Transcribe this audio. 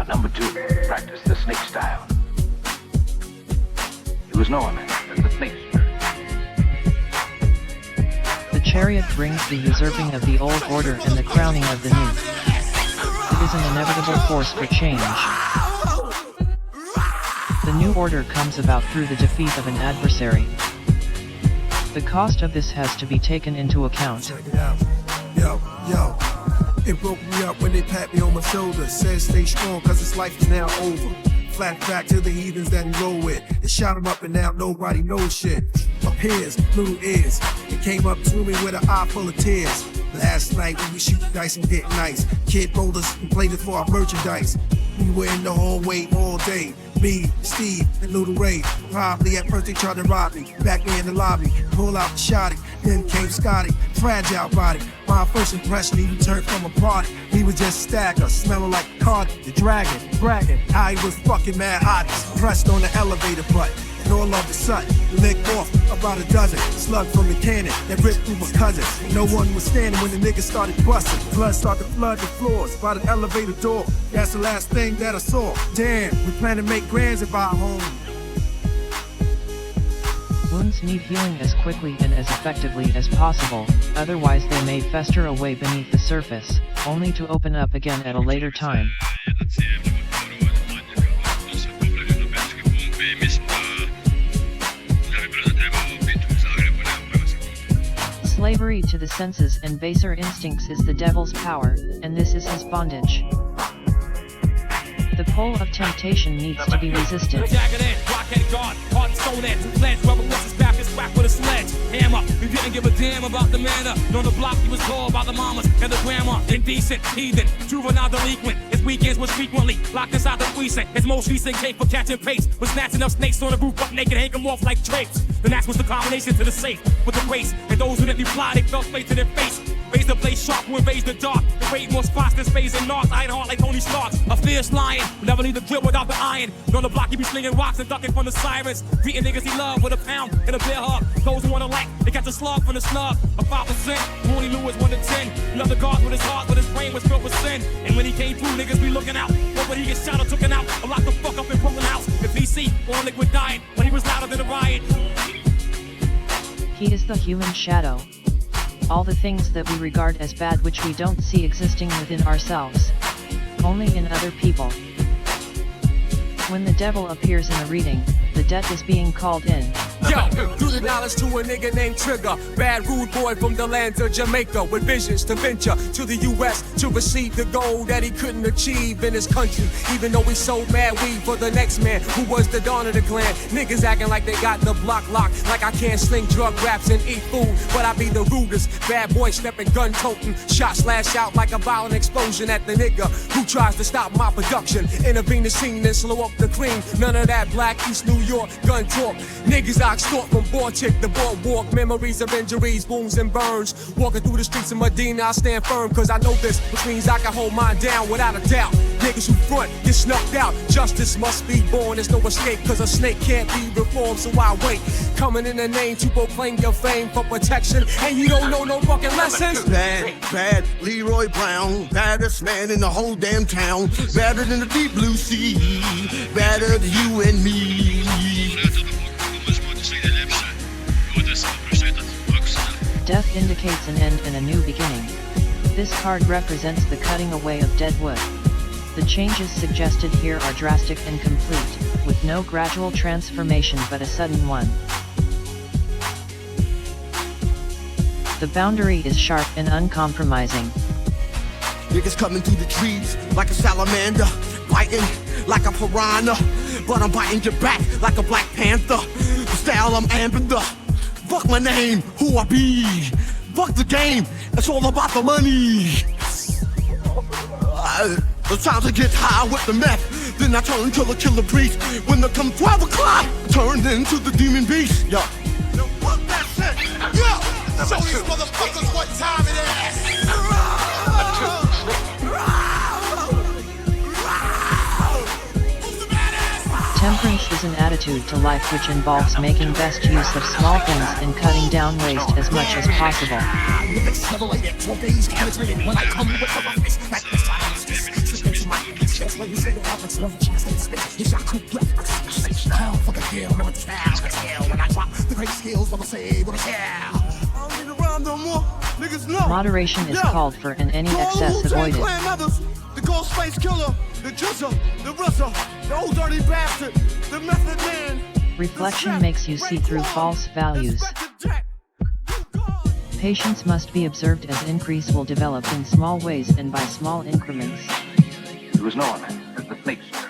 Now, number two, practice the snake style. He was known as the snake spirit. The chariot brings the usurping of the old order and the crowning of the new. It is an inevitable force for change. The new order comes about through the defeat of an adversary. The cost of this has to be taken into account. Check it out. Yo. It broke me up when they pat me on my shoulder. Said stay strong cause this life is now over. Flat back to the heathens that he roll with. They shot him up and now nobody knows shit. My peers, little ears. They came up to me with an eye full of tears. Last night we was shooting dice and getting nice. Kid rolled us and played it for our merchandise. We were in the hallway all day. Me, Steve, and Little Ray. Probably at first they tried to rob me. Back me in the lobby, pull out the shotty. Then came Scotty, fragile body. My first impression, he returned from a party. He was just stagger, smelling like Cardi, the dragon, bragging. How he was fucking mad hot, pressed on the elevator button. And all of a sudden, licked off about a dozen slugs from the cannon that ripped through my cousin. No one was standing when the niggas started busting. Blood started to flood the floors by the elevator door. That's the last thing that I saw. Damn, we plan to make grands at our home. Wounds need healing as quickly and as effectively as possible, otherwise they may fester away beneath the surface, only to open up again at a later time. Slavery to the senses and baser instincts is the devil's power, and this is his bondage. The pull of temptation needs to be resisted. We didn't give a damn about the manner. On the block, he was called by the mamas and the grandma. Indecent, heathen, juvenile delinquent. His weekends was frequently locked inside the precinct. His most recent case for catching pace was snatching up snakes on the roof, butt naked, hang them off like drapes. Then that was the combination to the safe with the race. And those who didn't reply, they fell straight to their face. Raise the blaze sharp who invades the dark. The raid more spots than spades and narcs. Iron heart like Tony Stark. A fierce lion, who never leave the grill without the iron. On the block, he be slinging rocks and ducking from the sirens. Greeting niggas he love with a pound and a bear hug. Those who wanna lack, they catch a slug from the snug. A 5%, Rooney Lewis 1 to 10. Love the guard with his heart, but his brain was filled with sin. And when he came through, niggas be looking out. What would he get shot or taken out? Or locked the fuck up in Brooklyn House. If VC on liquid diet, when he was louder than a riot. He is the human shadow. All the things that we regard as bad which we don't see existing within ourselves. Only in other people. When the devil appears in a reading, the debt is being called in. Yo, do the knowledge to a nigga named Trigger. Bad rude boy from the lands of Jamaica with visions to venture to the US to receive the goal that he couldn't achieve in his country. Even though he sold mad weed for the next man who was the dawn of the clan. Niggas acting like they got the block locked, like I can't sling drug raps and eat food, but I be the rudest. Bad boy stepping gun toting, shot slash out like a violent explosion at the nigga who tries to stop my production. Intervene the scene and slow up the cream. None of that black East New York gun talk. Niggas I extort from Boardchick to Boardwalk. Memories of injuries, wounds and burns. Walking through the streets of Medina, I stand firm cause I know this, which means I can hold mine down without a doubt. Niggas who front get snuffed out. Justice must be born, there's no escape cause a snake can't be reformed, so I wait. Coming in the name to proclaim your fame for protection, and you don't know no fucking lessons. Bad Leroy Brown, baddest man in the whole damn town. Badder than the deep blue sea, badder than you and me. Death indicates an end and a new beginning. This card represents the cutting away of dead wood. The changes suggested here are drastic and complete, with no gradual transformation but a sudden one. The boundary is sharp and uncompromising. Niggas coming through the trees like a salamander, biting like a piranha, but I'm biting your back like a Black Panther. The style I'm amping the. Fuck my name, who I be. Fuck the game, it's all about the money. Sometimes I get high with the meth, then I turn to the killer priest. When it comes 12 o'clock, turn into the demon beast. Yo, fuck that shit. Yo, show these motherfuckers what time it is. Temperance is an attitude to life which involves making best use of small things and cutting down waste as much as possible. When you say the opposite, love the chance, spit. You shot cool black. Snake style. For the kill, never tell. When I drop the great skills, what I say, what I tell. I don't need around no more. Niggas know. Moderation is called for and any excess avoided. The ghost face killer, the jizzer, the russer, the old dirty bastard, the method man. Reflection makes you see through false values. Patience must be observed as increase will develop in small ways and by small increments. He was known as the snake style.